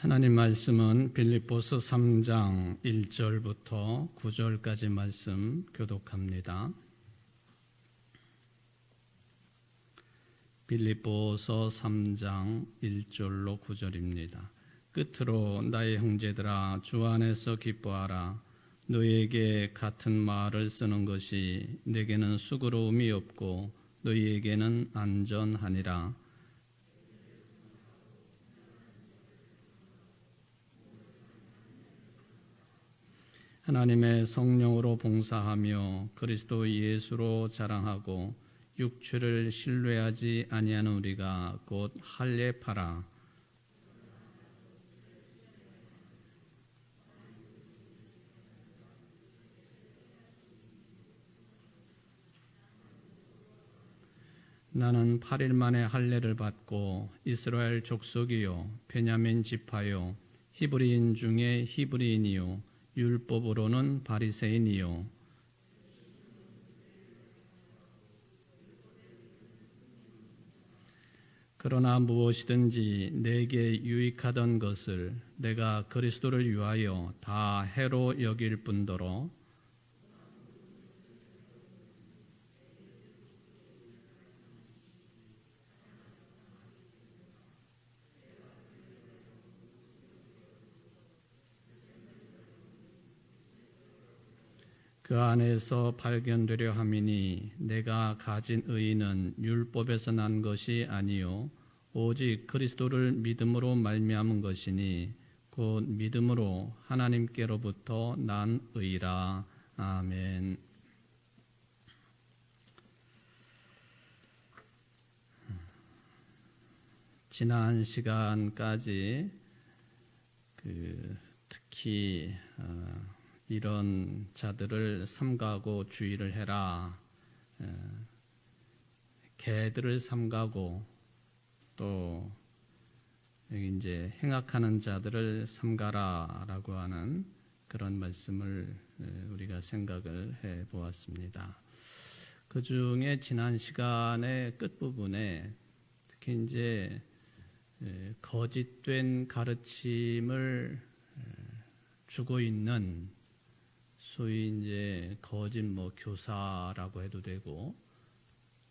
하나님 말씀은 빌립보서 3장 1절부터 9절까지 말씀 교독합니다. 빌립보서 3장 1절로 9절입니다. 끝으로 나의 형제들아 주 안에서 기뻐하라. 너희에게 같은 말을 쓰는 것이 내게는 수고로움이 없고 너희에게는 안전하니라. 하나님의 성령으로 봉사하며 그리스도 예수로 자랑하고 육체를 신뢰하지 아니하는 우리가 곧 할례파라. 나는 8일 만에 할례를 받고 이스라엘 족속이요 베냐민 지파요 히브리인 중에 히브리인이요 율법으로는 바리새인이요 그러나 무엇이든지 내게 유익하던 것을 내가 그리스도를 위하여 다 해로 여길 뿐더러 그 안에서 발견되려 함이니 내가 가진 의는 율법에서 난 것이 아니요 오직 그리스도를 믿음으로 말미암은 것이니 곧 믿음으로 하나님께로부터 난 의라. 아멘. 지난 시간까지 특히 이런 자들을 삼가고 주의를 해라. 개들을 삼가고 또 여기 이제 행악하는 자들을 삼가라라고 하는 그런 말씀을 우리가 생각을 해 보았습니다. 그 중에 지난 시간의 끝부분에 특히 이제 거짓된 가르침을 주고 있는 소위 이제 거짓 교사라고 해도 되고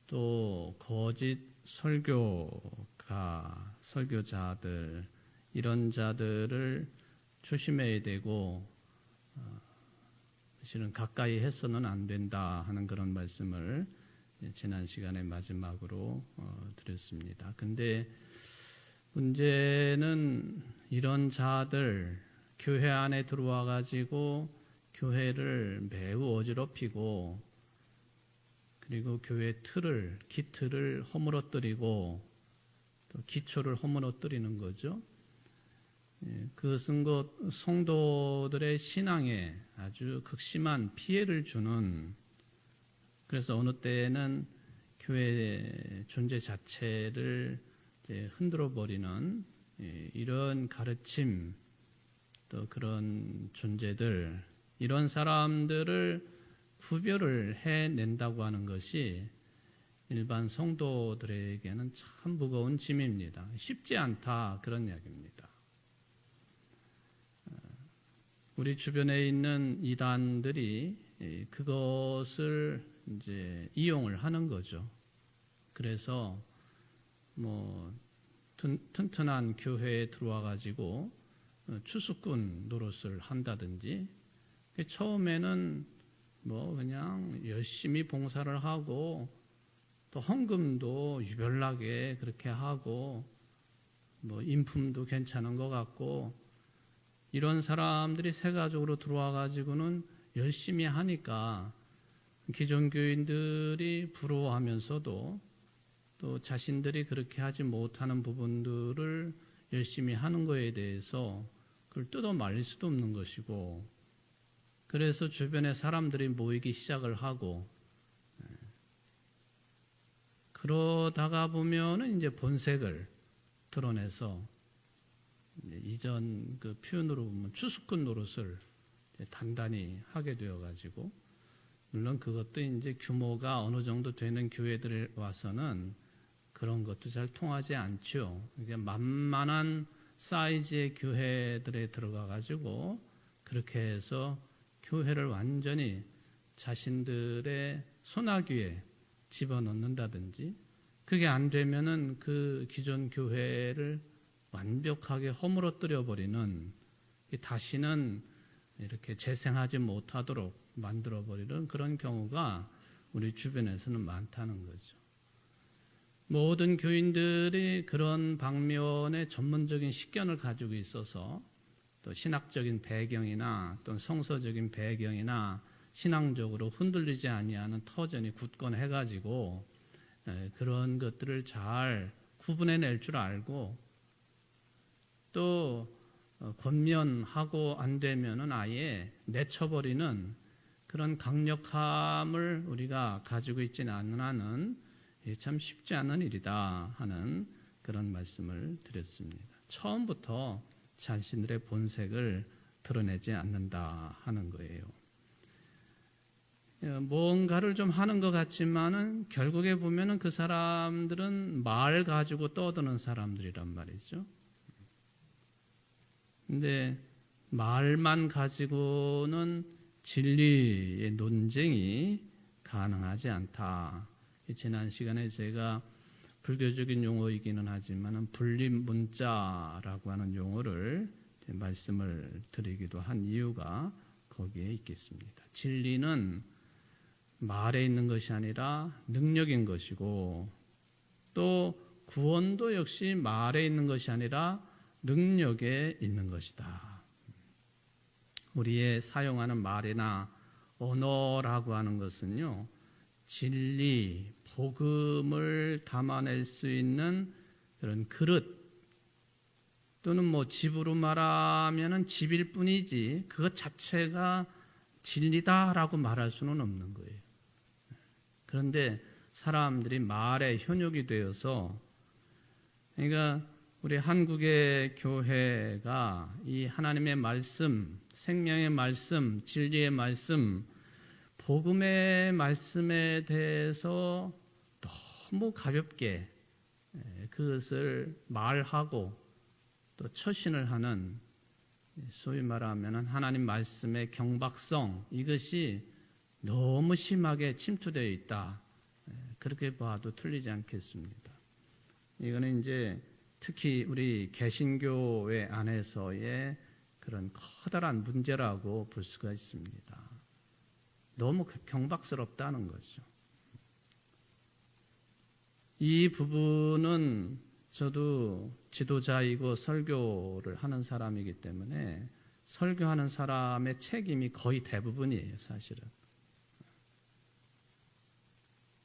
또 거짓 설교자들 이런 자들을 조심해야 되고 사실은 가까이 해서는 안 된다 하는 그런 말씀을 지난 시간에 마지막으로 드렸습니다. 근데 문제는 이런 자들 교회 안에 들어와 가지고 교회를 매우 어지럽히고 그리고 교회 기틀을 허물어뜨리고 또 기초를 허물어뜨리는 거죠. 그것은 곧 성도들의 신앙에 아주 극심한 피해를 주는, 그래서 어느 때에는 교회 존재 자체를 흔들어 버리는 이런 가르침, 또 그런 존재들, 이런 사람들을 구별을 해낸다고 하는 것이 일반 성도들에게는 참 무거운 짐입니다. 쉽지 않다, 그런 이야기입니다. 우리 주변에 있는 이단들이 그것을 이제 이용을 하는 거죠. 그래서 튼튼한 교회에 들어와 가지고 추수꾼 노릇을 한다든지, 처음에는 그냥 열심히 봉사를 하고 또 헌금도 유별나게 그렇게 하고 인품도 괜찮은 것 같고, 이런 사람들이 세가족으로 들어와 가지고는 열심히 하니까 기존 교인들이 부러워하면서도 또 자신들이 그렇게 하지 못하는 부분들을 열심히 하는 거에 대해서 그걸 뜯어 말릴 수도 없는 것이고, 그래서 주변에 사람들이 모이기 시작을 하고, 그러다가 보면은 이제 본색을 드러내서 이전 그 표현으로 보면 추수꾼 노릇을 단단히 하게 되어가지고, 물론 그것도 이제 규모가 어느 정도 되는 교회들에 와서는 그런 것도 잘 통하지 않죠. 이게 만만한 사이즈의 교회들에 들어가 가지고 그렇게 해서 교회를 완전히 자신들의 소나귀에 집어넣는다든지, 그게 안 되면은 그 기존 교회를 완벽하게 허물어뜨려 버리는, 다시는 이렇게 재생하지 못하도록 만들어 버리는 그런 경우가 우리 주변에서는 많다는 거죠. 모든 교인들이 그런 방면의 전문적인 식견을 가지고 있어서 또 신학적인 배경이나 또 성서적인 배경이나 신앙적으로 흔들리지 아니하는 터전이 굳건해 가지고 그런 것들을 잘 구분해낼 줄 알고, 또 권면하고 안 되면은 아예 내쳐버리는 그런 강력함을 우리가 가지고 있지는 않는 한은 참 쉽지 않은 일이다 하는 그런 말씀을 드렸습니다. 처음부터 자신들의 본색을 드러내지 않는다 하는 거예요. 뭔가를 좀 하는 것 같지만은 결국에 보면은 그 사람들은 말 가지고 떠드는 사람들이란 말이죠. 근데 말만 가지고는 진리의 논쟁이 가능하지 않다. 지난 시간에 제가 불교적인 용어이기는 하지만 불립문자라고 하는 용어를 말씀을 드리기도 한 이유가 거기에 있겠습니다. 진리는 말에 있는 것이 아니라 능력인 것이고, 또 구원도 역시 말에 있는 것이 아니라 능력에 있는 것이다. 우리의 사용하는 말이나 언어라고 하는 것은요, 진리, 복음을 담아낼 수 있는 그런 그릇, 또는 뭐 집으로 말하면은 집일 뿐이지 그것 자체가 진리다라고 말할 수는 없는 거예요. 그런데 사람들이 말의 현역이 되어서, 그러니까 우리 한국의 교회가 이 하나님의 말씀, 생명의 말씀, 진리의 말씀, 복음의 말씀에 대해서 너무 가볍게 그것을 말하고 또 처신을 하는, 소위 말하면 하나님 말씀의 경박성, 이것이 너무 심하게 침투되어 있다. 그렇게 봐도 틀리지 않겠습니다. 이거는 이제 특히 우리 개신교회 안에서의 그런 커다란 문제라고 볼 수가 있습니다. 너무 경박스럽다는 거죠. 이 부분은 저도 지도자이고 설교를 하는 사람이기 때문에 설교하는 사람의 책임이 거의 대부분이에요, 사실은.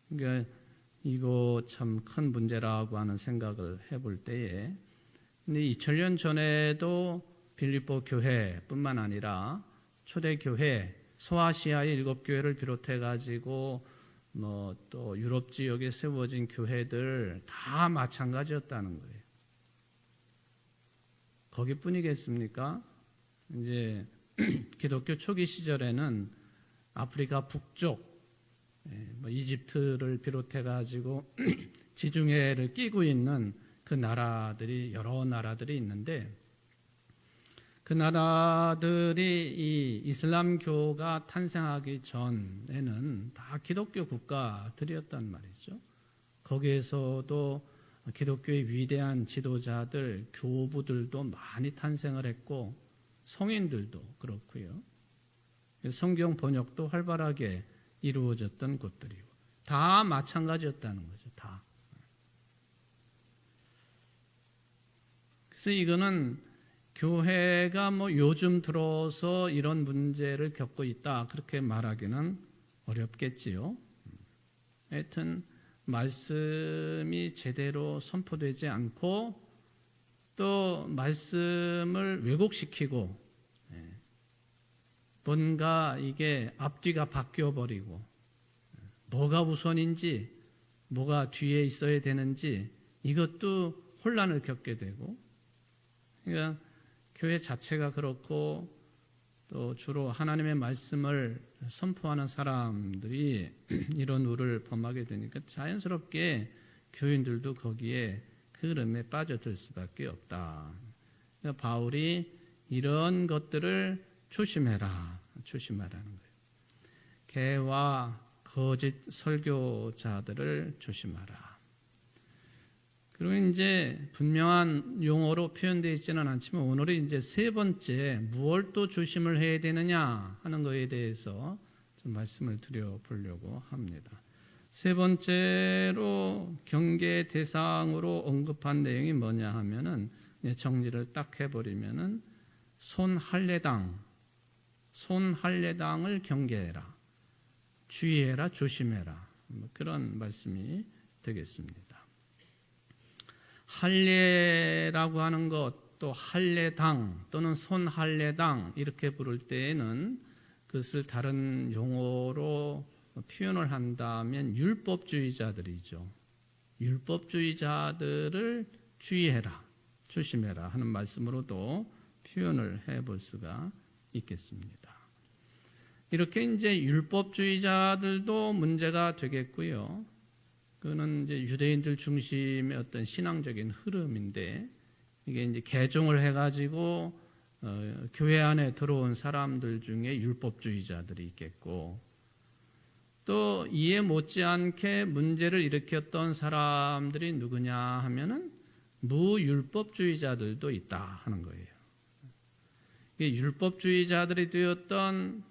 그러니까 이거 참 큰 문제라고 하는 생각을 해볼 때에, 근데 2000년 전에도 빌립보 교회뿐만 아니라 초대교회, 소아시아의 7교회를 비롯해 가지고 뭐 또 유럽 지역에 세워진 교회들 다 마찬가지였다는 거예요. 거기뿐이겠습니까? 이제 기독교 초기 시절에는 아프리카 북쪽, 뭐 이집트를 비롯해 가지고 지중해를 끼고 있는 그 나라들이, 여러 나라들이 있는데, 그 나라들이 이 이슬람교가 탄생하기 전에는 다 기독교 국가들이었단 말이죠. 거기에서도 기독교의 위대한 지도자들, 교부들도 많이 탄생을 했고, 성인들도 그렇고요. 성경 번역도 활발하게 이루어졌던 곳들이고, 다 마찬가지였다는 거죠. 다. 그래서 이거는 교회가 뭐 요즘 들어서 이런 문제를 겪고 있다, 그렇게 말하기는 어렵겠지요. 하여튼 말씀이 제대로 선포되지 않고 또 말씀을 왜곡시키고 뭔가 이게 앞뒤가 바뀌어버리고 뭐가 우선인지 뭐가 뒤에 있어야 되는지 이것도 혼란을 겪게 되고, 그러니까 교회 자체가 그렇고 또 주로 하나님의 말씀을 선포하는 사람들이 이런 우를 범하게 되니까 자연스럽게 교인들도 거기에 그 흐름에 빠져들 수밖에 없다. 그러니까 바울이 이런 것들을 조심하라는 거예요. 개와 거짓 설교자들을 조심하라. 그리고 이제 분명한 용어로 표현되어 있지는 않지만 오늘은 이제 세 번째 무엇 또 조심을 해야 되느냐 하는 것에 대해서 좀 말씀을 드려보려고 합니다. 세 번째로 경계 대상으로 언급한 내용이 뭐냐 하면은 정리를 딱 해버리면은 손할례당을 경계해라, 주의해라, 조심해라, 그런 말씀이 되겠습니다. 할례라고 하는 것, 또 할례당 또는 손할례당 이렇게 부를 때에는 그것을 다른 용어로 표현을 한다면 율법주의자들이죠. 율법주의자들을 주의해라, 조심해라 하는 말씀으로도 표현을 해볼 수가 있겠습니다. 이렇게 이제 율법주의자들도 문제가 되겠고요. 그거는 이제 유대인들 중심의 어떤 신앙적인 흐름인데 이게 이제 개종을 해가지고 교회 안에 들어온 사람들 중에 율법주의자들이 있겠고 또 이에 못지않게 문제를 일으켰던 사람들이 누구냐 하면은 무율법주의자들도 있다 하는 거예요. 이게 율법주의자들이 되었던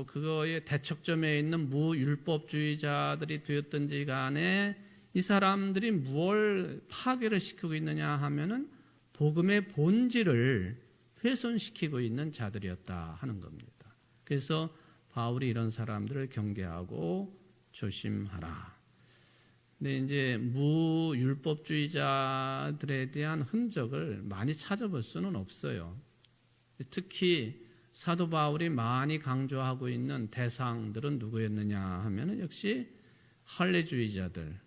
그거의 대척점에 있는 무율법주의자들이 되었든지 간에 이 사람들이 무엇을 파괴를 시키고 있느냐 하면은 복음의 본질을 훼손시키고 있는 자들이었다 하는 겁니다. 그래서 바울이 이런 사람들을 경계하고 조심하라. 근데 이제 무율법주의자들에 대한 흔적을 많이 찾아볼 수는 없어요. 특히 사도 바울이 많이 강조하고 있는 대상들은 누구였느냐 하면 역시 할례주의자들,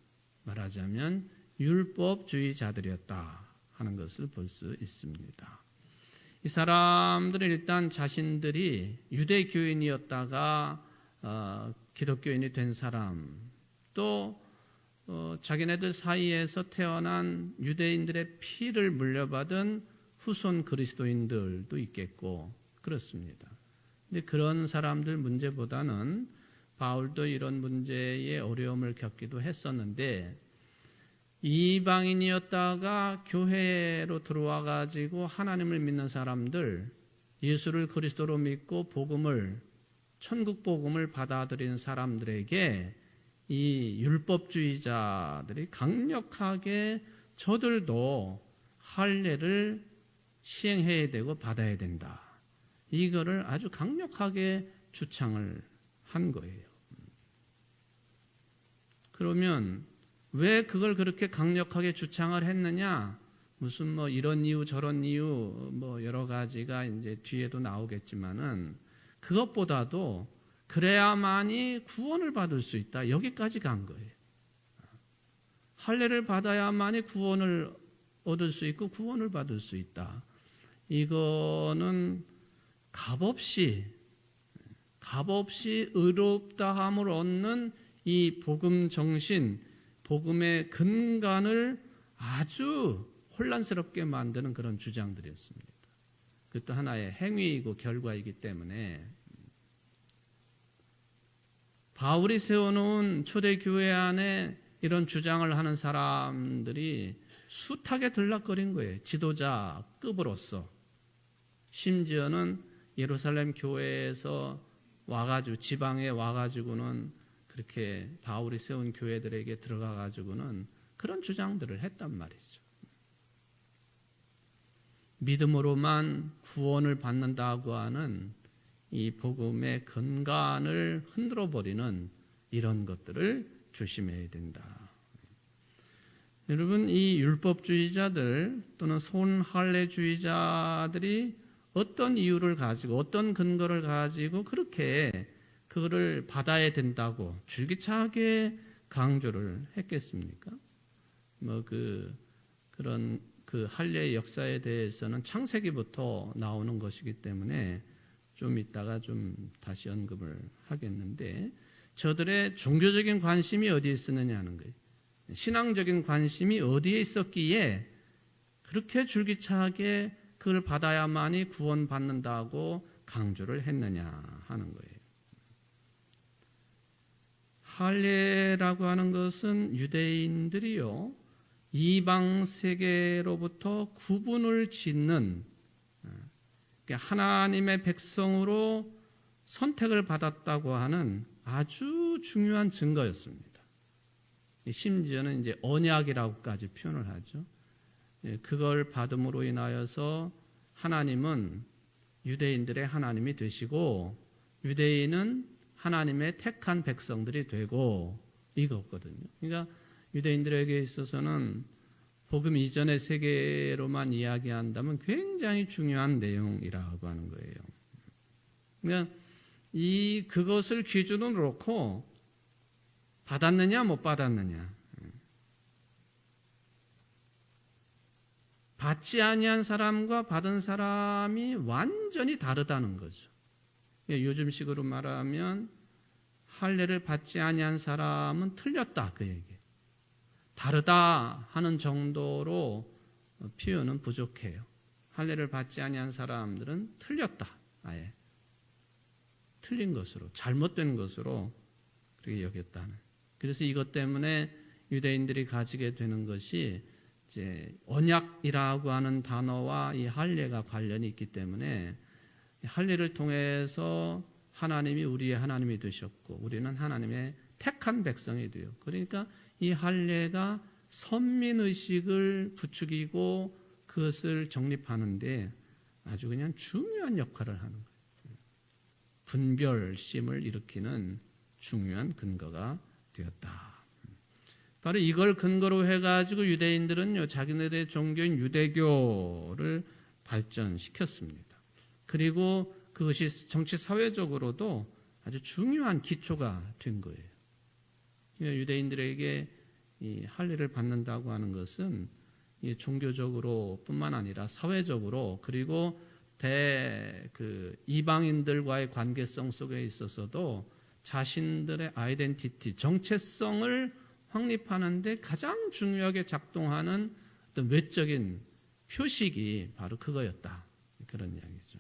말하자면 율법주의자들이었다 하는 것을 볼 수 있습니다. 이 사람들은 일단 자신들이 유대교인이었다가 기독교인이 된 사람, 또 자기네들 사이에서 태어난 유대인들의 피를 물려받은 후손 그리스도인들도 있겠고 그렇습니다. 근데 그런 사람들 문제보다는 바울도 이런 문제에 어려움을 겪기도 했었는데 이방인이었다가 교회로 들어와 가지고 하나님을 믿는 사람들, 예수를 그리스도로 믿고 천국 복음을 받아들인 사람들에게 이 율법주의자들이 강력하게 저들도 할례를 시행해야 되고 받아야 된다. 이거를 아주 강력하게 주창을 한 거예요. 그러면 왜 그걸 그렇게 강력하게 주창을 했느냐? 무슨 이런 이유 저런 이유 여러 가지가 이제 뒤에도 나오겠지만은 그것보다도 그래야만이 구원을 받을 수 있다. 여기까지 간 거예요. 할례를 받아야만이 구원을 얻을 수 있고 구원을 받을 수 있다. 이거는 값없이 의롭다함을 얻는 이 복음 정신, 복음의 근간을 아주 혼란스럽게 만드는 그런 주장들이었습니다. 그것도 하나의 행위이고 결과이기 때문에 바울이 세워놓은 초대교회 안에 이런 주장을 하는 사람들이 숱하게 들락거린 거예요. 지도자급으로서. 심지어는 예루살렘 교회에서 와가지고 지방에 와가지고는 그렇게 바울이 세운 교회들에게 들어가가지고는 그런 주장들을 했단 말이죠. 믿음으로만 구원을 받는다고 하는 이 복음의 근간을 흔들어버리는 이런 것들을 조심해야 된다. 여러분, 이 율법주의자들 또는 손할례주의자들이 어떤 이유를 가지고 어떤 근거를 가지고 그렇게 그거를 받아야 된다고 줄기차게 강조를 했겠습니까? 그런 할례의 역사에 대해서는 창세기부터 나오는 것이기 때문에 좀 이따가 좀 다시 언급을 하겠는데 저들의 종교적인 관심이 어디에 있었느냐 하는 거예요. 신앙적인 관심이 어디에 있었기에 그렇게 줄기차게 그걸 받아야만이 구원받는다고 강조를 했느냐 하는 거예요. 할례라고 하는 것은 유대인들이요 이방 세계로부터 구분을 짓는 하나님의 백성으로 선택을 받았다고 하는 아주 중요한 증거였습니다. 심지어는 이제 언약이라고까지 표현을 하죠. 그걸 받음으로 인하여서 하나님은 유대인들의 하나님이 되시고 유대인은 하나님의 택한 백성들이 되고 이거거든요. 그러니까 유대인들에게 있어서는 복음 이전의 세계로만 이야기한다면 굉장히 중요한 내용이라고 하는 거예요. 그러니까 그것을 기준으로 놓고 받았느냐 못 받았느냐, 받지 아니한 사람과 받은 사람이 완전히 다르다는 거죠. 요즘식으로 말하면 할례를 받지 아니한 사람은 틀렸다 그 얘기. 다르다 하는 정도로 표현은 부족해요. 할례를 받지 아니한 사람들은 틀렸다. 아예 틀린 것으로, 잘못된 것으로 그렇게 여겼다는. 그래서 이것 때문에 유대인들이 가지게 되는 것이 이제 언약이라고 하는 단어와 이 할례가 관련이 있기 때문에 할례를 통해서 하나님이 우리의 하나님이 되셨고 우리는 하나님의 택한 백성이 돼요. 그러니까 이 할례가 선민의식을 부추기고 그것을 정립하는데 아주 그냥 중요한 역할을 하는 거예요. 분별심을 일으키는 중요한 근거가 되었다. 바로 이걸 근거로 해가지고 유대인들은요, 자기네들의 종교인 유대교를 발전시켰습니다. 그리고 그것이 정치 사회적으로도 아주 중요한 기초가 된 거예요. 유대인들에게 이 할례를 받는다고 하는 것은 종교적으로 뿐만 아니라 사회적으로 그리고 이방인들과의 관계성 속에 있어서도 자신들의 아이덴티티, 정체성을 확립하는데 가장 중요하게 작동하는 어떤 외적인 표식이 바로 그거였다. 그런 이야기죠.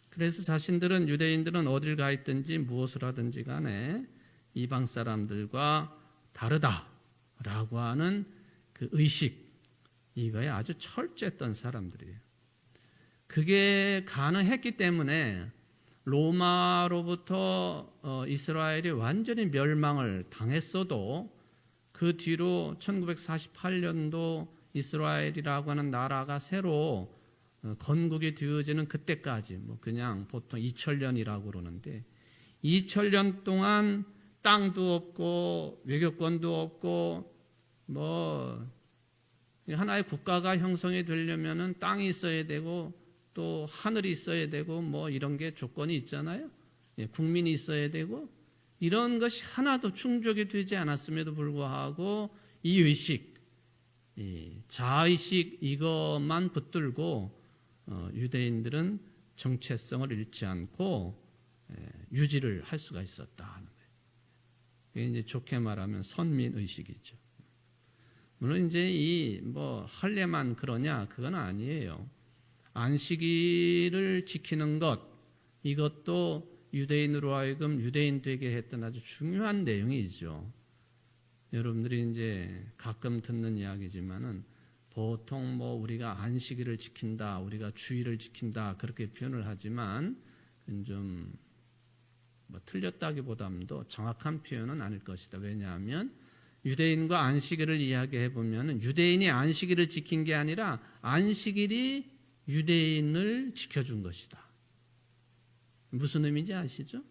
그래서 유대인들은 어딜 가 있든지 무엇을 하든지 간에 이방 사람들과 다르다라고 하는 그 의식, 이거에 아주 철저했던 사람들이에요. 그게 가능했기 때문에 로마로부터 이스라엘이 완전히 멸망을 당했어도 그 뒤로 1948년도 이스라엘이라고 하는 나라가 새로 건국이 되어지는 그때까지 그냥 보통 2000년이라고 그러는데 2000년 동안 땅도 없고 외교권도 없고 하나의 국가가 형성이 되려면은 땅이 있어야 되고 또 하늘이 있어야 되고 이런 게 조건이 있잖아요. 국민이 있어야 되고 이런 것이 하나도 충족이 되지 않았음에도 불구하고 이 의식, 이 자의식 이것만 붙들고 유대인들은 정체성을 잃지 않고 유지를 할 수가 있었다 하는 거예요. 이게 이제 좋게 말하면 선민 의식이죠. 물론 이제 할례만 그러냐 그건 아니에요. 안식일을 지키는 것 이것도 유대인으로 하여금 유대인 되게 했던 아주 중요한 내용이죠. 여러분들이 이제 가끔 듣는 이야기지만은 보통 우리가 안식일을 지킨다, 우리가 주일을 지킨다 그렇게 표현을 하지만 좀 틀렸다기보다도 정확한 표현은 아닐 것이다. 왜냐하면 유대인과 안식일을 이야기해 보면 유대인이 안식일을 지킨 게 아니라 안식일이 유대인을 지켜준 것이다. 무슨 의미인지 아시죠?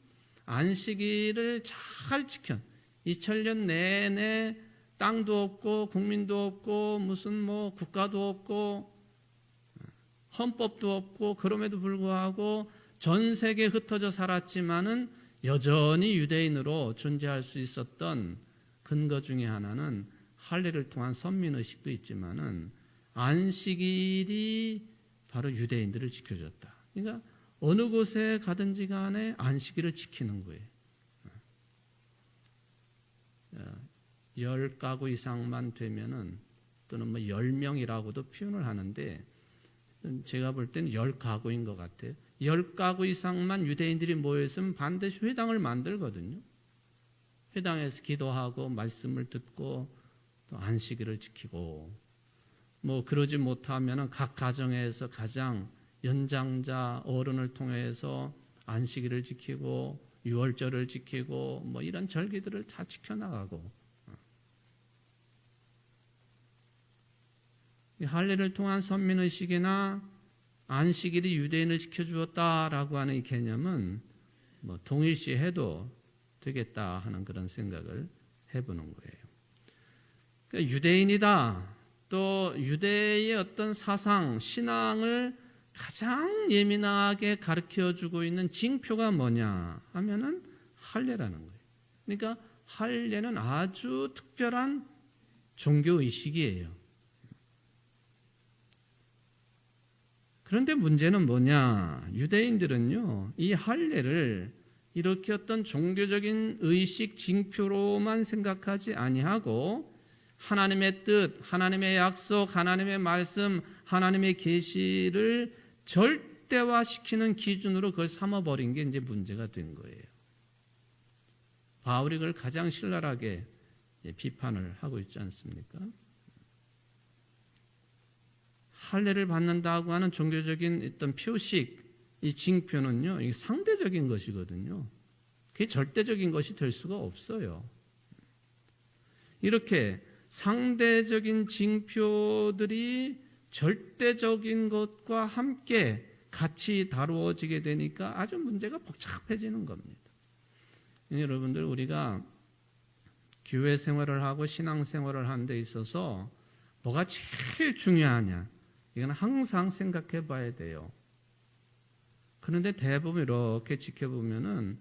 안식일을 잘 지켜 2000년 내내 땅도 없고 국민도 없고 무슨 국가도 없고 헌법도 없고 그럼에도 불구하고 전 세계에 흩어져 살았지만은 여전히 유대인으로 존재할 수 있었던 근거 중에 하나는 할례를 통한 선민의식도 있지만은 안식일이 바로 유대인들을 지켜줬다. 그러니까 어느 곳에 가든지 간에 안식일을 지키는 거예요. 10가구 이상만 되면은 또는 뭐 10명이라고도 표현을 하는데 제가 볼 때는 10가구인 것 같아요. 10가구 이상만 유대인들이 모여있으면 반드시 회당을 만들거든요. 회당에서 기도하고 말씀을 듣고 또 안식일을 지키고 뭐 그러지 못하면 각 가정에서 가장 연장자 어른을 통해서 안식일을 지키고 유월절을 지키고 뭐 이런 절기들을 다 지켜나가고 할례를 통한 선민의식이나 안식일이 유대인을 지켜주었다라고 하는 이 개념은 뭐 동일시해도 되겠다 하는 그런 생각을 해보는 거예요. 그러니까 유대인이다. 또 유대의 어떤 사상, 신앙을 가장 예민하게 가르쳐주고 있는 징표가 뭐냐 하면은 할례라는 거예요. 그러니까 할례는 아주 특별한 종교의식이에요. 그런데 문제는 뭐냐? 유대인들은요, 이 할례를 이렇게 어떤 종교적인 의식 징표로만 생각하지 아니하고 하나님의 뜻, 하나님의 약속, 하나님의 말씀, 하나님의 계시를 절대화시키는 기준으로 그걸 삼아버린 게 이제 문제가 된 거예요. 바울이 그걸 가장 신랄하게 비판을 하고 있지 않습니까? 할례를 받는다고 하는 종교적인 어떤 표식, 이 징표는요, 이게 상대적인 것이거든요. 그게 절대적인 것이 될 수가 없어요. 이렇게 상대적인 징표들이 절대적인 것과 함께 같이 다루어지게 되니까 아주 문제가 복잡해지는 겁니다. 여러분들, 우리가 교회 생활을 하고 신앙 생활을 하는 데 있어서 뭐가 제일 중요하냐? 이건 항상 생각해 봐야 돼요. 그런데 대부분 이렇게 지켜보면은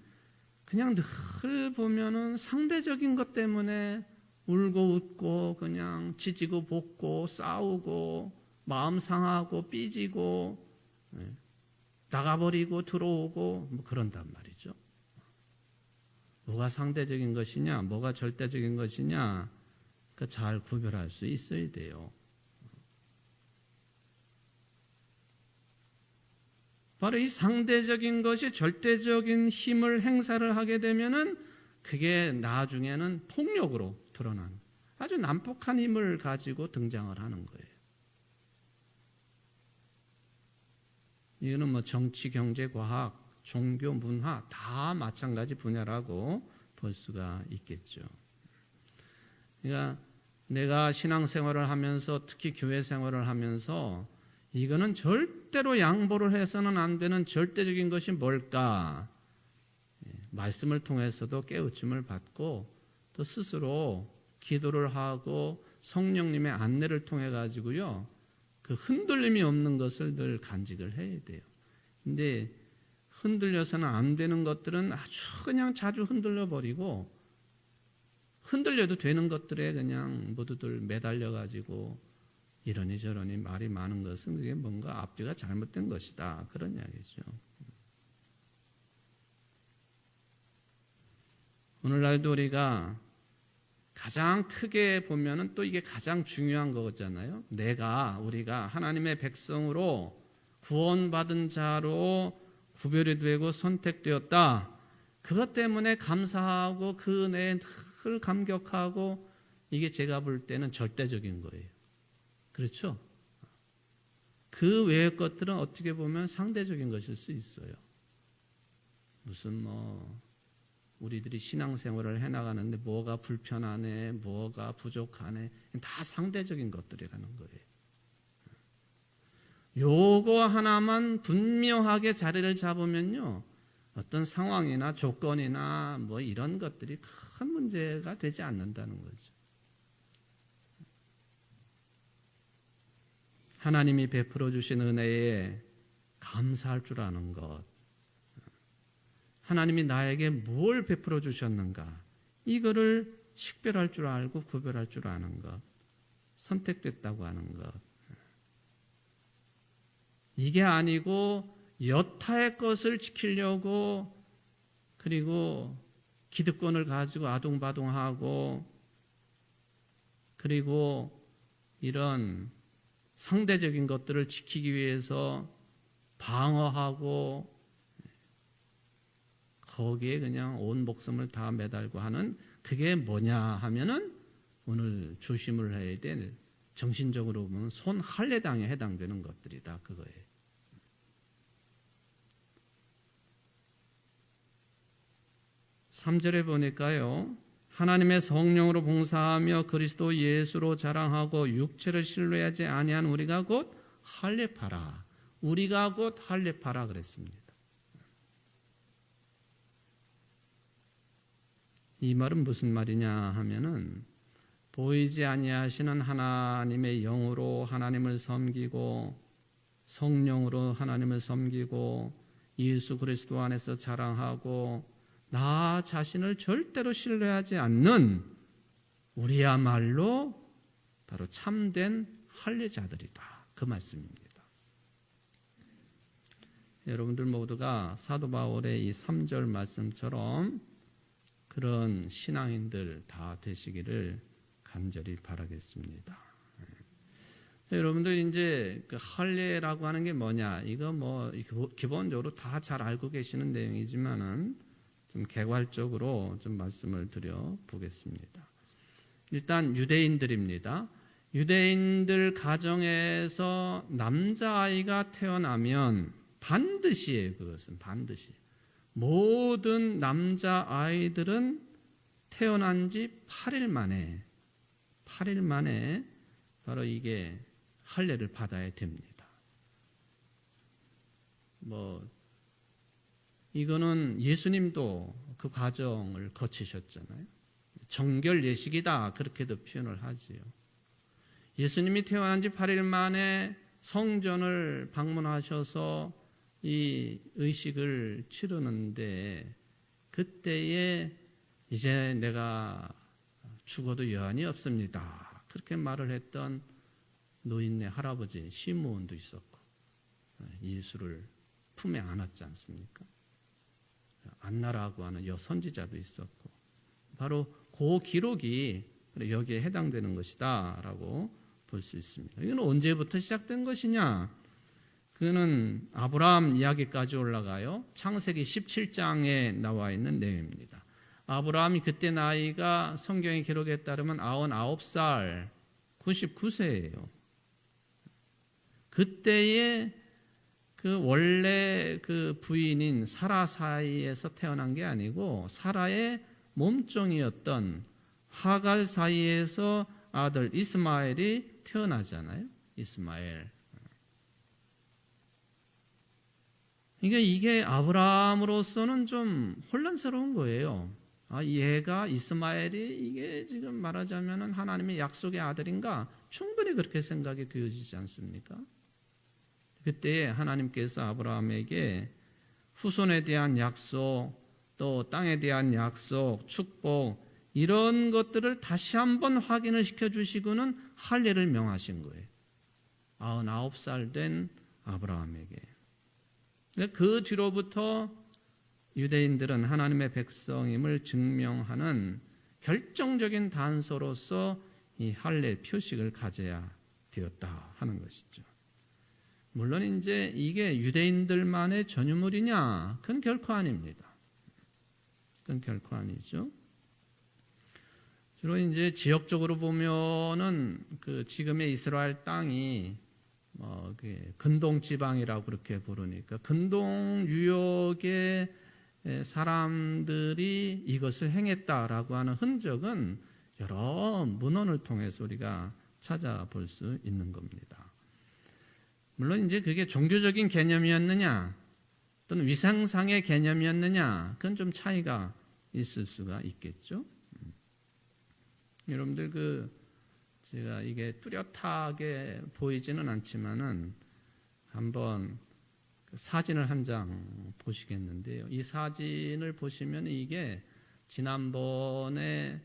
그냥 늘 보면은 상대적인 것 때문에 울고 웃고 그냥 지지고 볶고 싸우고 마음 상하고 삐지고 나가버리고 들어오고 뭐 그런단 말이죠. 뭐가 상대적인 것이냐, 뭐가 절대적인 것이냐, 잘 구별할 수 있어야 돼요. 바로 이 상대적인 것이 절대적인 힘을 행사를 하게 되면은 그게 나중에는 폭력으로 드러나는 아주 난폭한 힘을 가지고 등장을 하는 거예요. 이거는 뭐 정치, 경제, 과학, 종교, 문화 다 마찬가지 분야라고 볼 수가 있겠죠. 그러니까 내가 신앙생활을 하면서 특히 교회 생활을 하면서 이거는 절대로 양보를 해서는 안 되는 절대적인 것이 뭘까? 말씀을 통해서도 깨우침을 받고 또 스스로 기도를 하고 성령님의 안내를 통해 가지고요, 그 흔들림이 없는 것을 늘 간직을 해야 돼요. 근데 흔들려서는 안 되는 것들은 아주 그냥 자주 흔들려 버리고 흔들려도 되는 것들에 그냥 모두들 매달려 가지고 이러니 저러니 말이 많은 것은 그게 뭔가 앞뒤가 잘못된 것이다, 그런 이야기죠. 오늘날도 우리가 가장 크게 보면은 또 이게 가장 중요한 거잖아요. 우리가 하나님의 백성으로 구원받은 자로 구별이 되고 선택되었다. 그것 때문에 감사하고 그 은혜에 늘 감격하고, 이게 제가 볼 때는 절대적인 거예요. 그렇죠? 그 외의 것들은 어떻게 보면 상대적인 것일 수 있어요. 무슨 우리들이 신앙생활을 해나가는데 뭐가 불편하네, 뭐가 부족하네, 다 상대적인 것들이라는 거예요. 요거 하나만 분명하게 자리를 잡으면요, 어떤 상황이나 조건이나 뭐 이런 것들이 큰 문제가 되지 않는다는 거죠. 하나님이 베풀어 주신 은혜에 감사할 줄 아는 것, 하나님이 나에게 뭘 베풀어 주셨는가, 이거를 식별할 줄 알고 구별할 줄 아는 것, 선택됐다고 하는 것, 이게 아니고 여타의 것을 지키려고 그리고 기득권을 가지고 아둥바둥하고 그리고 이런 상대적인 것들을 지키기 위해서 방어하고 거기에 그냥 온 목숨을 다 매달고 하는 그게 뭐냐 하면은 오늘 조심을 해야 될 정신적으로 보면 손할례당에 해당되는 것들이다 그거예요. (3절에) 보니까요, 하나님의 성령으로 봉사하며 그리스도 예수로 자랑하고 육체를 신뢰하지 아니한 우리가 곧 할례파라. 우리가 곧 할례파라 그랬습니다. 이 말은 무슨 말이냐 하면은 보이지 아니하시는 하나님의 영으로 하나님을 섬기고 성령으로 하나님을 섬기고 예수 그리스도 안에서 자랑하고 나 자신을 절대로 신뢰하지 않는 우리야말로 바로 참된 할례자들이다. 그 말씀입니다. 여러분들 모두가 사도 바울의 이 3절 말씀처럼 그런 신앙인들 다 되시기를 간절히 바라겠습니다. 여러분들 이제 그 할례라고 하는 게 뭐냐? 이거 뭐 기본적으로 다 잘 알고 계시는 내용이지만은 좀 개괄적으로 좀 말씀을 드려 보겠습니다. 일단 유대인들입니다. 유대인들 가정에서 남자아이가 태어나면 반드시 그것은 반드시 모든 남자아이들은 태어난 지 8일 만에 바로 이게 할례를 받아야 됩니다. 이거는 예수님도 그 과정을 거치셨잖아요. 정결 예식이다 그렇게도 표현을 하지요. 예수님이 태어난 지 8일 만에 성전을 방문하셔서 이 의식을 치르는데 그때에 이제 내가 죽어도 여한이 없습니다. 그렇게 말을 했던 노인네 할아버지 시므온도 있었고 예수를 품에 안았지 않습니까? 안나라고 하는 여선지자도 있었고 바로 그 기록이 여기에 해당되는 것이다 라고 볼 수 있습니다. 이건 언제부터 시작된 것이냐? 그는 아브라함 이야기까지 올라가요. 창세기 17장에 나와 있는 내용입니다. 아브라함이 그때 나이가 성경의 기록에 따르면 99살 99세예요. 그때에 그 원래 그 부인인 사라 사이에서 태어난 게 아니고 사라의 몸종이었던 하갈 사이에서 아들 이스마엘이 태어나잖아요. 이스마엘. 그러니까 이게 아브라함으로서는 좀 혼란스러운 거예요. 얘가 이스마엘이 이게 지금 말하자면 하나님의 약속의 아들인가? 충분히 그렇게 생각이 되어지지 않습니까? 그때 하나님께서 아브라함에게 후손에 대한 약속, 또 땅에 대한 약속, 축복 이런 것들을 다시 한번 확인을 시켜주시고는 할례를 명하신 거예요. 99살 된 아브라함에게. 그 뒤로부터 유대인들은 하나님의 백성임을 증명하는 결정적인 단서로서 이 할례 표식을 가져야 되었다 하는 것이죠. 물론 이제 이게 유대인들만의 전유물이냐? 그건 결코 아닙니다. 그건 결코 아니죠. 주로 이제 지역적으로 보면은 그 지금의 이스라엘 땅이 근동 지방이라고 그렇게 부르니까 근동 유역의 사람들이 이것을 행했다라고 하는 흔적은 여러 문헌을 통해서 우리가 찾아볼 수 있는 겁니다. 물론 이제 그게 종교적인 개념이었느냐 또는 위상상의 개념이었느냐 그건 좀 차이가 있을 수가 있겠죠. 여러분들 제가 이게 뚜렷하게 보이지는 않지만은 한번 사진을 한 장 보시겠는데요. 이 사진을 보시면 이게 지난번에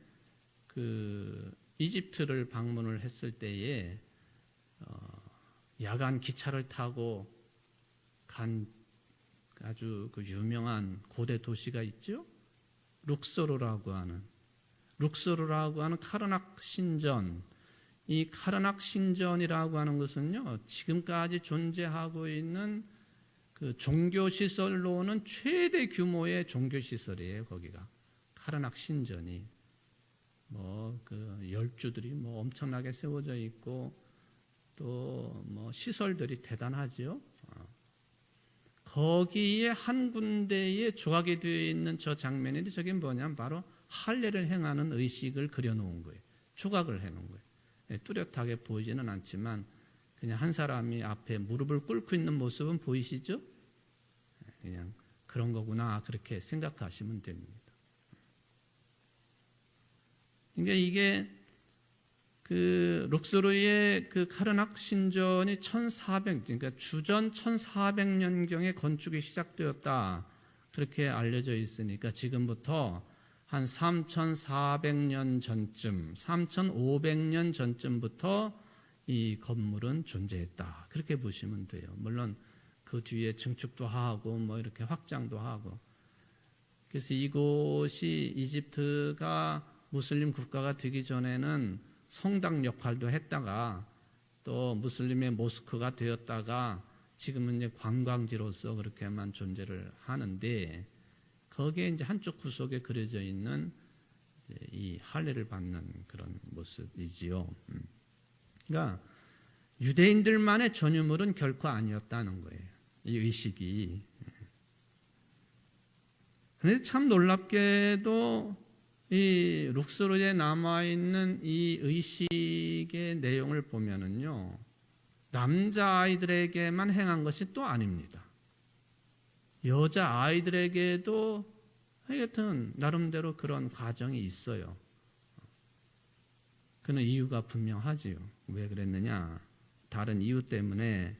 이집트를 방문을 했을 때에 야간 기차를 타고 간 아주 유명한 고대 도시가 있죠. 룩소르라고 하는 카르낙 신전 이 카르낙 신전이라고 하는 것은요, 지금까지 존재하고 있는 그 종교 시설로는 최대 규모의 종교 시설이에요. 거기가 카르낙 신전이 뭐 그 열주들이 뭐 엄청나게 세워져 있고 또 뭐 시설들이 대단하지요. 거기에 한 군데에 조각이 되어 있는 저 장면인데 저게 뭐냐면 바로 할례를 행하는 의식을 그려놓은 거예요. 조각을 해놓은 거예요. 뚜렷하게 보이지는 않지만 그냥 한 사람이 앞에 무릎을 꿇고 있는 모습은 보이시죠? 그냥 그런 거구나 그렇게 생각하시면 됩니다. 그러니까 이게 그 룩소르의 그 카르낙 신전이 1400, 그러니까 주전 1400년경에 건축이 시작되었다. 그렇게 알려져 있으니까 지금부터 한 3400년 전쯤, 3500년 전쯤부터 이 건물은 존재했다. 그렇게 보시면 돼요. 물론 그 뒤에 증축도 하고 뭐 이렇게 확장도 하고. 그래서 이곳이 이집트가 무슬림 국가가 되기 전에는 성당 역할도 했다가 또 무슬림의 모스크가 되었다가 지금은 이제 관광지로서 그렇게만 존재를 하는데 거기에 이제 한쪽 구석에 그려져 있는 이 할례를 받는 그런 모습이지요. 그러니까 유대인들만의 전유물은 결코 아니었다는 거예요. 이 의식이. 그런데 참 놀랍게도 이 룩소르에 남아있는 이 의식의 내용을 보면은요, 남자아이들에게만 행한 것이 또 아닙니다. 여자아이들에게도 하여튼 나름대로 그런 과정이 있어요. 그는 이유가 분명하지요. 왜 그랬느냐? 다른 이유 때문에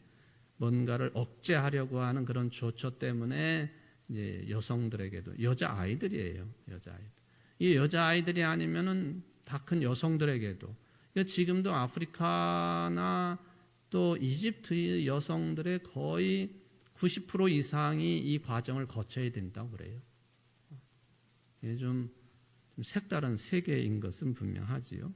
뭔가를 억제하려고 하는 그런 조처 때문에 이제 여성들에게도 여자아이들이에요. 여자아이들. 이 여자아이들이 아니면은 다 큰 여성들에게도 지금도 아프리카나 또 이집트의 여성들의 거의 90% 이상이 이 과정을 거쳐야 된다고 그래요. 이게 좀 색다른 세계인 것은 분명하지요.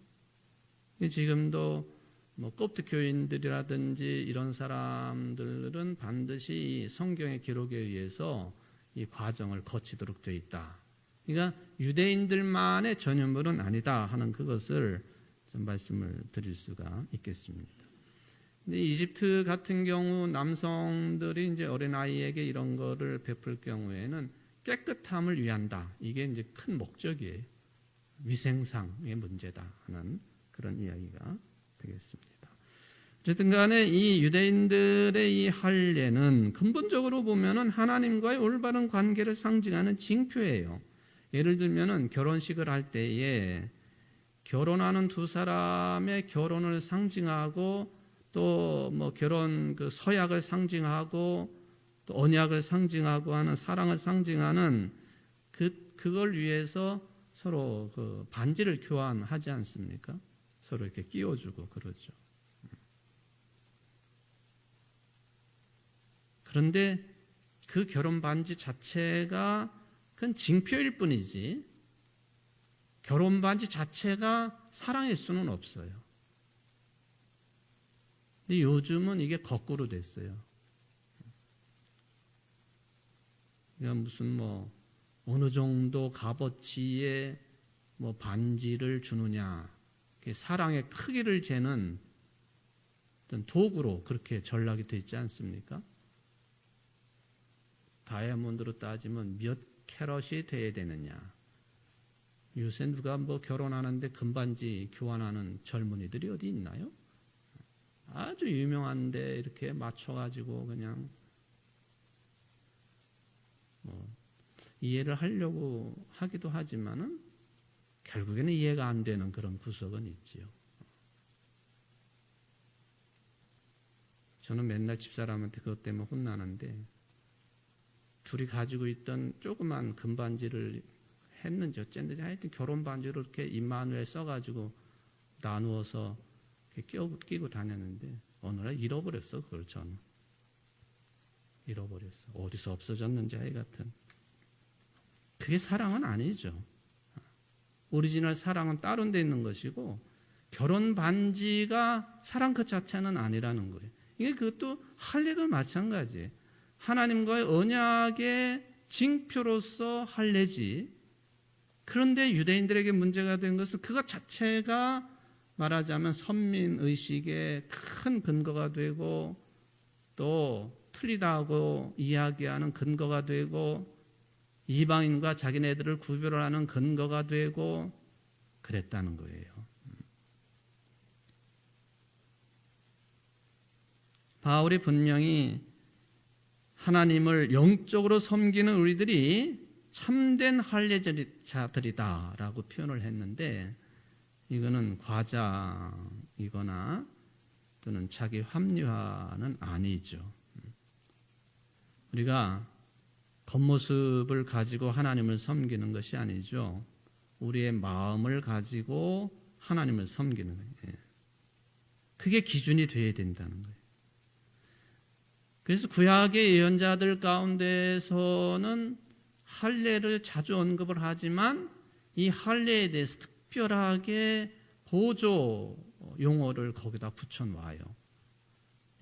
지금도 뭐 kop트 교인들이라든지 이런 사람들은 반드시 성경의 기록에 의해서 이 과정을 거치도록 되어 있다. 그러니까 유대인들만의 전유물은 아니다 하는 그것을 좀 말씀을 드릴 수가 있겠습니다. 근데 이집트 같은 경우 남성들이 이제 어린아이에게 이런 거를 베풀 경우에는 깨끗함을 위한다. 이게 이제 큰 목적이에요. 위생상의 문제다 하는 그런 이야기가 되겠습니다. 어쨌든 간에 이 유대인들의 이 할례는 근본적으로 보면은 하나님과의 올바른 관계를 상징하는 징표예요. 예를 들면은 결혼식을 할 때에 결혼하는 두 사람의 결혼을 상징하고 또 뭐 결혼 그 서약을 상징하고 또 언약을 상징하고 하는 사랑을 상징하는 그걸 위해서 서로 그 반지를 교환하지 않습니까? 서로 이렇게 끼워주고 그러죠. 그런데 그 결혼 반지 자체가 그건 징표일 뿐이지 결혼 반지 자체가 사랑일 수는 없어요. 근데 요즘은 이게 거꾸로 됐어요. 그러니까 무슨 뭐 어느 정도 값어치의 뭐 반지를 주느냐, 사랑의 크기를 재는 어떤 도구로 그렇게 전락이 되어 있지 않습니까? 다이아몬드로 따지면 몇 캐럿이 돼야 되느냐? 요새 누가 뭐 결혼하는데 금반지 교환하는 젊은이들이 어디 있나요? 아주 유명한데 이렇게 맞춰가지고 그냥 뭐 이해를 하려고 하기도 하지만은 결국에는 이해가 안 되는 그런 구석은 있지요. 저는 맨날 집사람한테 그것 때문에 혼나는데 둘이 가지고 있던 조그만 금반지를 했는지 어쨌는지 하여튼 결혼 반지를 이렇게 임마누엘 써가지고 나누어서 이렇게 끼고 다녔는데 어느 날 잃어버렸어. 그걸 저는 잃어버렸어. 어디서 없어졌는지 하여튼 그게 사랑은 아니죠. 오리지널 사랑은 다른 데 있는 것이고 결혼 반지가 사랑 그 자체는 아니라는 거예요. 이게 그것도 할례도 마찬가지예요. 하나님과의 언약의 징표로서 할례지. 그런데 유대인들에게 문제가 된 것은 그것 자체가 말하자면 선민의식의 큰 근거가 되고 또 틀리다고 이야기하는 근거가 되고 이방인과 자기네들을 구별하는 근거가 되고 그랬다는 거예요. 바울이 분명히 하나님을 영적으로 섬기는 우리들이 참된 할례자들이다라고 표현을 했는데 이거는 과장이거나 또는 자기 합리화는 아니죠. 우리가 겉모습을 가지고 하나님을 섬기는 것이 아니죠. 우리의 마음을 가지고 하나님을 섬기는 거예요. 그게 기준이 되어야 된다는 거예요. 그래서 구약의 예언자들 가운데서는 할례를 자주 언급을 하지만 이 할례에 대해서 특별하게 보조 용어를 거기다 붙여놔요.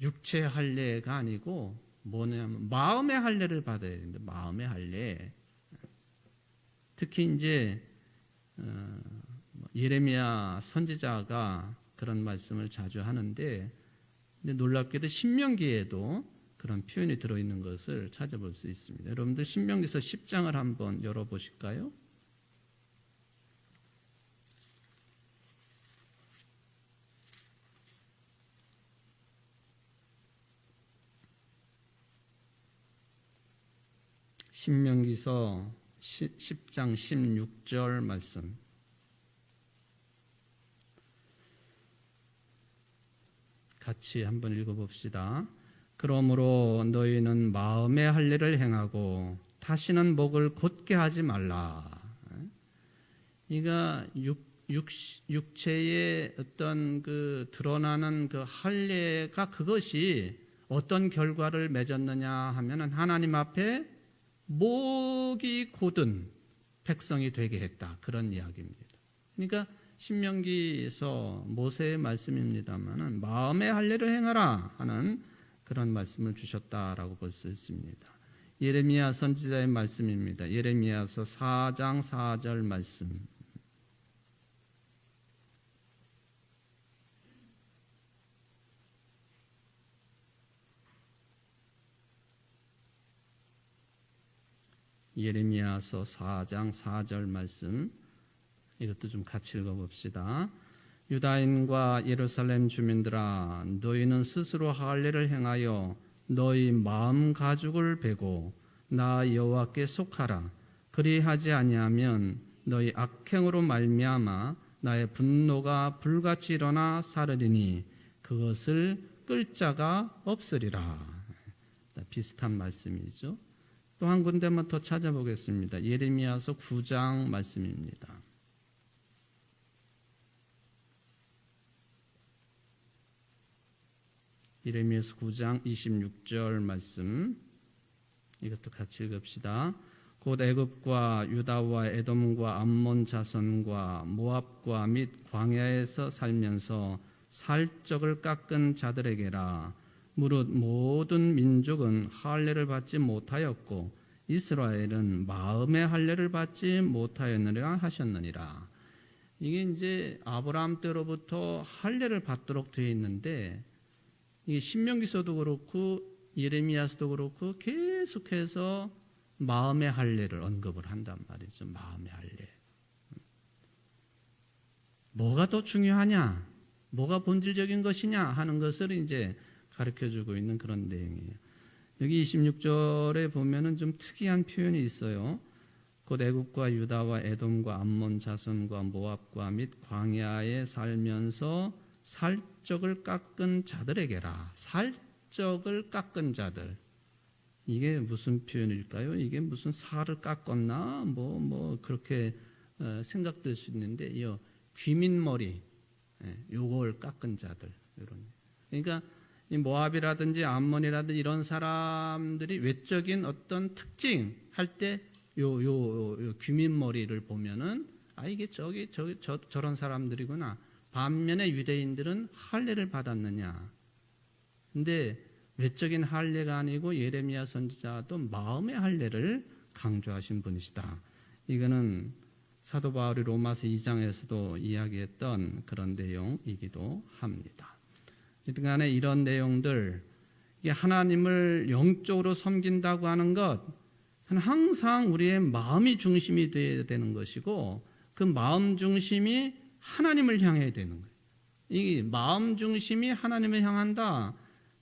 육체 할례가 아니고 뭐냐면 마음의 할례를 받아야 되는데 마음의 할례. 특히 이제 예레미야 선지자가 그런 말씀을 자주 하는데 근데 놀랍게도 신명기에도 그런 표현이 들어있는 것을 찾아볼 수 있습니다. 여러분들 신명기서 10장을 한번 열어보실까요? 신명기서 10장 16절 말씀. 같이 한번 읽어봅시다. 그러므로 너희는 마음의 할례를 행하고 다시는 목을 곧게 하지 말라. 이가 육체의 어떤 그 드러나는 그 할례가 그것이 어떤 결과를 맺었느냐 하면은 하나님 앞에 목이 곧은 백성이 되게 했다. 그런 이야기입니다. 그러니까 신명기에서 모세의 말씀입니다만은 마음의 할례를 행하라 하는 그런 말씀을 주셨다라고 볼 수 있습니다. 예레미야 선지자의 말씀입니다. 예레미야서 4장 4절 말씀. 예레미야서 4장 4절 말씀. 이것도 좀 같이 읽어봅시다. 유다인과 예루살렘 주민들아 너희는 스스로 할례를 행하여 너희 마음 가죽을 베고 나 여호와께 속하라. 그리하지 아니하면 너희 악행으로 말미암아 나의 분노가 불같이 일어나 사르리니 그것을 끌 자가 없으리라. 비슷한 말씀이죠. 또 한 군데만 더 찾아보겠습니다. 예레미야서 9장 말씀입니다. 예레미야서 9장 26절 말씀. 이것도 같이 읽읍시다. 곧 애굽과 유다와 에돔과 암몬 자손과 모압과 및 광야에서 살면서 살적을 깎은 자들에게라. 무릇 모든 민족은 할례를 받지 못하였고 이스라엘은 마음의 할례를 받지 못하였느니라 하셨느니라. 이게 이제 아브라함 때로부터 할례를 받도록 되어 있는데 이게 신명기서도 그렇고 예레미야서도 그렇고 계속해서 마음의 할례를 언급을 한단 말이죠. 마음의 할례. 뭐가 더 중요하냐? 뭐가 본질적인 것이냐 하는 것을 이제 가르쳐주고 있는 그런 내용이에요. 여기 26절에 보면은 좀 특이한 표현이 있어요. 곧 애굽과 유다와 에돔과 암몬 자손과 모압과 및 광야에 살면서 살적을 깎은 자들에게라. 살적을 깎은 자들. 이게 무슨 표현일까요? 이게 무슨 살을 깎았나? 그렇게 생각될 수 있는데, 이 귀민머리, 요걸 깎은 자들. 이런. 그러니까 이 모압이라든지 암몬이라든지 이런 사람들이 외적인 어떤 특징 할 때 요 귀민머리를 보면은 이게 저런 사람들이구나. 반면에 유대인들은 할례를 받았느냐? 근데 외적인 할례가 아니고 예레미야 선지자도 마음의 할례를 강조하신 분이시다. 이거는 사도 바울이 로마서 2장에서도 이야기했던 그런 내용이기도 합니다. 어쨌든 간에 이런 내용들, 이게 하나님을 영적으로 섬긴다고 하는 것, 항상 우리의 마음이 중심이 되어야 되는 것이고 그 마음 중심이 하나님을 향해야 되는 거예요. 이 마음 중심이 하나님을 향한다.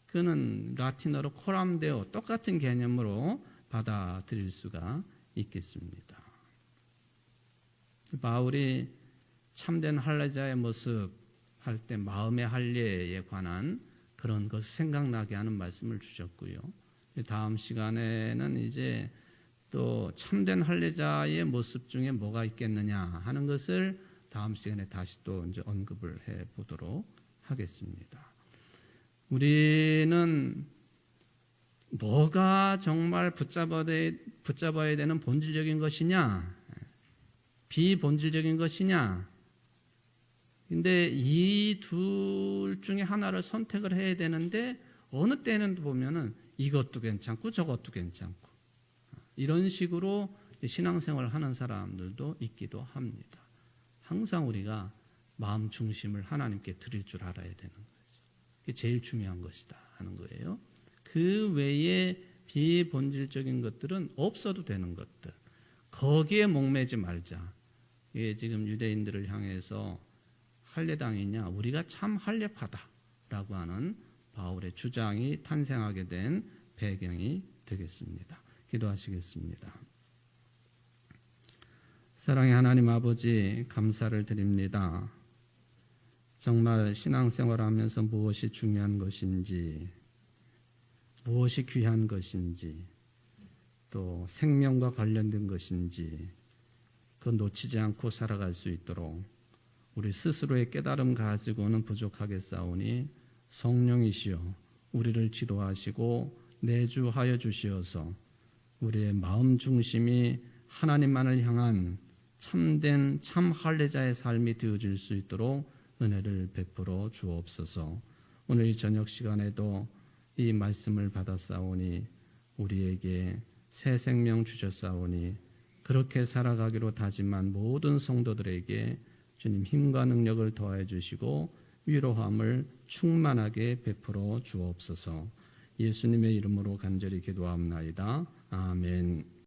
그는 라틴어로 코람데오, 똑같은 개념으로 받아들일 수가 있겠습니다. 바울이 참된 할례자의 모습 할 때 마음의 할례에 관한 그런 것을 생각나게 하는 말씀을 주셨고요. 다음 시간에는 이제 또 참된 할례자의 모습 중에 뭐가 있겠느냐 하는 것을 다음 시간에 다시 또 이제 언급을 해 보도록 하겠습니다. 우리는 뭐가 정말 붙잡아야 되는 본질적인 것이냐, 비본질적인 것이냐. 근데 이 둘 중에 하나를 선택을 해야 되는데 어느 때는 보면은 이것도 괜찮고 저것도 괜찮고 이런 식으로 신앙생활을 하는 사람들도 있기도 합니다. 항상 우리가 마음 중심을 하나님께 드릴 줄 알아야 되는 거죠. 그게 제일 중요한 것이다 하는 거예요. 그 외에 비본질적인 것들은 없어도 되는 것들, 거기에 목매지 말자. 이게 지금 유대인들을 향해서 할례당이냐, 우리가 참 할례파다라고 하는 바울의 주장이 탄생하게 된 배경이 되겠습니다. 기도하시겠습니다. 사랑의 하나님 아버지, 감사를 드립니다. 정말 신앙생활하면서 무엇이 중요한 것인지, 무엇이 귀한 것인지, 또 생명과 관련된 것인지 그 놓치지 않고 살아갈 수 있도록 우리 스스로의 깨달음 가지고는 부족하겠사오니 성령이시여 우리를 지도하시고 내주하여 주시어서 우리의 마음 중심이 하나님만을 향한 참된 참 할례자의 삶이 되어질 수 있도록 은혜를 베풀어 주옵소서. 오늘 이 저녁 시간에도 이 말씀을 받았사오니 우리에게 새 생명 주셨사오니 그렇게 살아가기로 다짐한 모든 성도들에게 주님 힘과 능력을 더해 주시고 위로함을 충만하게 베풀어 주옵소서. 예수님의 이름으로 간절히 기도합나이다. 아멘.